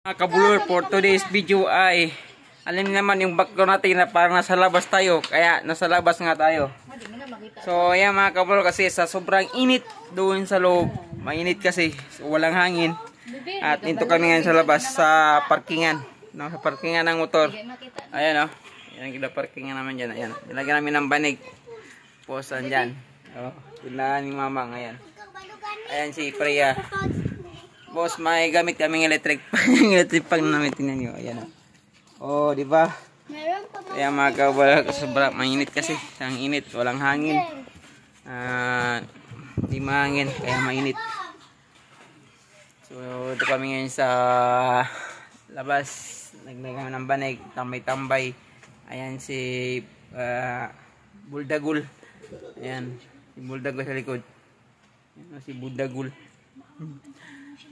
Mga kabulor, for today's video ay alam naman yung background natin na parang nasa labas tayo, kaya nasa labas nga tayo. So ayan mga kabulor, kasi sa sobrang init doon sa loob, mainit kasi, so, walang hangin. At dito kami ngayon sa labas sa parkingan, no? Sa parkingan ng motor. Ayan o, yan kita parkingan naman dyan. Ayan, nilagyan namin ng banig. Posan dyan. Oh, tindahan ni mamang. Ayan, ayan si Priya. Boss, may gamit kaming electric pan namin, tingnan nyo. Ayan o. Oh, di ba? Ayan mga kabulor, sobrang mainit kasi. Ang init, walang hangin. Di mahangin, kaya mainit. So, ito kami ngayon sa labas. Naglagay ng banig, tambay-tambay. Ayan si Buldagul. Ayan, si Buldagul sa likod. Ayan, si Buldagul.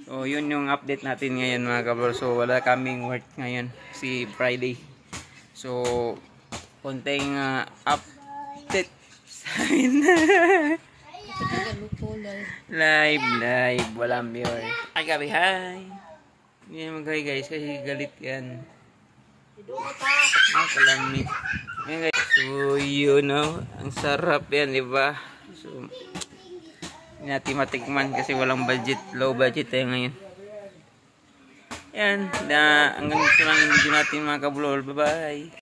So, yun yung update natin ngayon mga kabulor. So, wala kaming work ngayon. Si Friday. So, konting update sa amin. live. Walang viewer. Ay, gabi, hi. Hindi naman kayo guys, kasi galit yan. Kalamit. Ayan guys. So, yun know, ang sarap yan, diba? So, hindi natin matikman kasi walang budget, low budget tayo ngayon. Yan, hanggang dito lang yung video natin mga kabulor. Bye bye.